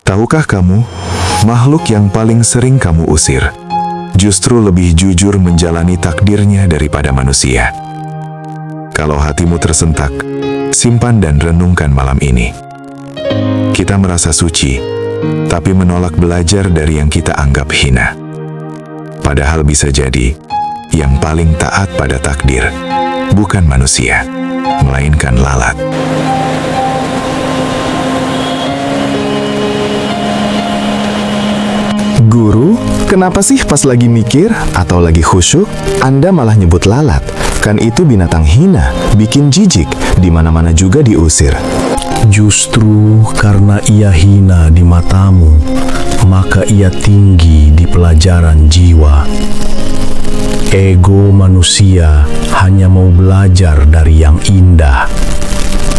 Tahukah kamu, makhluk yang paling sering kamu usir justru lebih jujur menjalani takdirnya daripada manusia. Kalau hatimu tersentak, simpan dan renungkan malam ini. Kita merasa suci, tapi menolak belajar dari yang kita anggap hina. Padahal bisa jadi, yang paling taat pada takdir bukan manusia, melainkan lalat. Guru, kenapa sih pas lagi mikir atau lagi khusyuk, Anda malah nyebut lalat? Kan itu binatang hina, bikin jijik, di mana-mana juga diusir. Justru karena ia hina di matamu, maka ia tinggi di pelajaran jiwa. Ego manusia hanya mau belajar dari yang indah.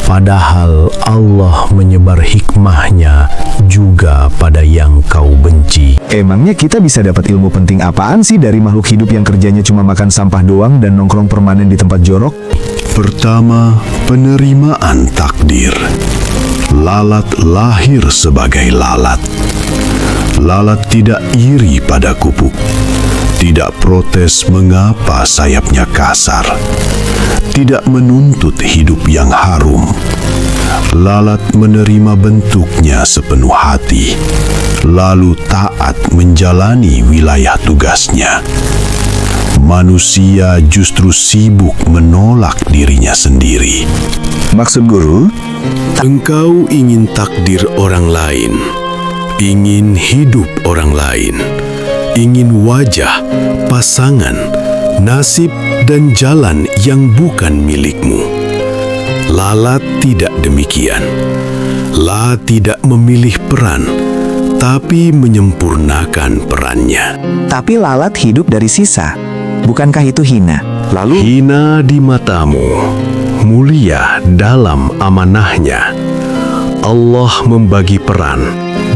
Padahal Allah menyebar hikmahnya juga pada yang kau benci. Emangnya kita bisa dapat ilmu penting apaan sih dari makhluk hidup yang kerjanya cuma makan sampah doang dan nongkrong permanen di tempat jorok? Pertama, penerimaan takdir. Lalat lahir sebagai lalat. Lalat tidak iri pada kupuk. Tidak protes mengapa sayapnya kasar. Tidak menuntut hidup yang harum. Lalat menerima bentuknya sepenuh hati, lalu taat menjalani wilayah tugasnya. Manusia justru sibuk menolak dirinya sendiri. Maksud guru? Engkau ingin takdir orang lain, ingin hidup orang lain, ingin wajah, pasangan, nasib, dan jalan yang bukan milikmu. Lalat tidak demikian. La tidak memilih peran, tapi menyempurnakan perannya. Tapi lalat hidup dari sisa. Bukankah itu hina? Lalu, Hina di matamu, mulia dalam amanahnya. Allah membagi peran,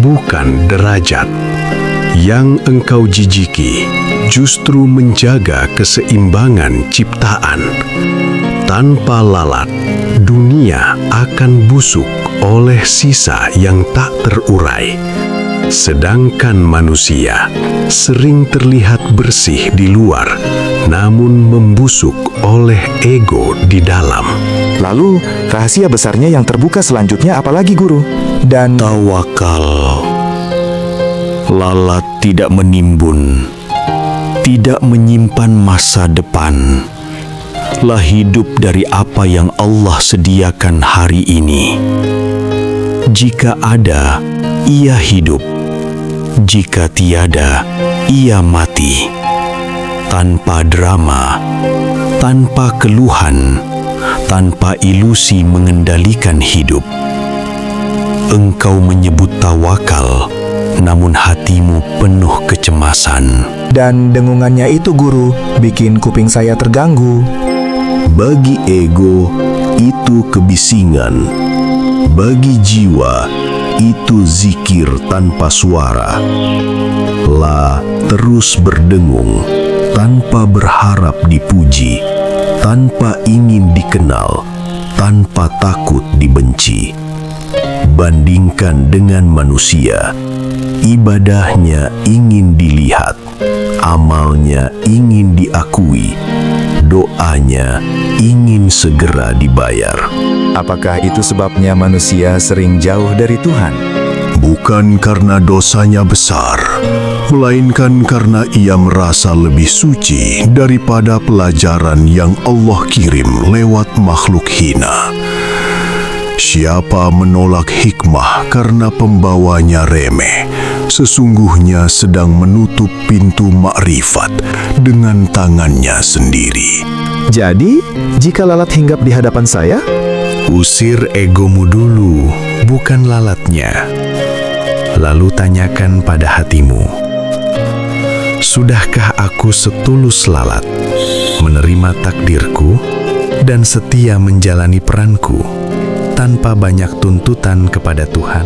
bukan derajat. Yang engkau jijiki justru menjaga keseimbangan ciptaan. Tanpa lalat, dunia akan busuk oleh sisa yang tak terurai. Sedangkan manusia sering terlihat bersih di luar, namun membusuk oleh ego di dalam. Lalu, rahasia besarnya yang terbuka selanjutnya apalagi guru? Dan Tawakal. Lalat tidak menimbun, tidak menyimpan masa depan. Lah hidup dari apa yang Allah sediakan hari ini. Jika ada, ia hidup. Jika tiada, ia mati. Tanpa drama, tanpa keluhan, tanpa ilusi mengendalikan hidup. Engkau menyebut tawakal, namun hatimu penuh kecemasan. Dan dengungannya itu guru, bikin kuping saya terganggu. Bagi ego, itu kebisingan. Bagi jiwa, itu zikir tanpa suara. La terus berdengung, tanpa berharap dipuji, tanpa ingin dikenal, tanpa takut dibenci. Bandingkan dengan manusia, ibadahnya ingin dilihat, amalnya ingin diakui, doanya ingin segera dibayar. Apakah itu sebabnya manusia sering jauh dari Tuhan? Bukan karena dosanya besar, melainkan karena ia merasa lebih suci daripada pelajaran yang Allah kirim lewat makhluk hina. Siapa menolak hikmah karena pembawanya remeh, sesungguhnya sedang menutup pintu makrifat dengan tangannya sendiri. Jadi, jika lalat hinggap di hadapan saya, usir egomu dulu, bukan lalatnya. Lalu tanyakan pada hatimu, sudahkah aku setulus lalat, menerima takdirku, dan setia menjalani peranku, tanpa banyak tuntutan kepada Tuhan?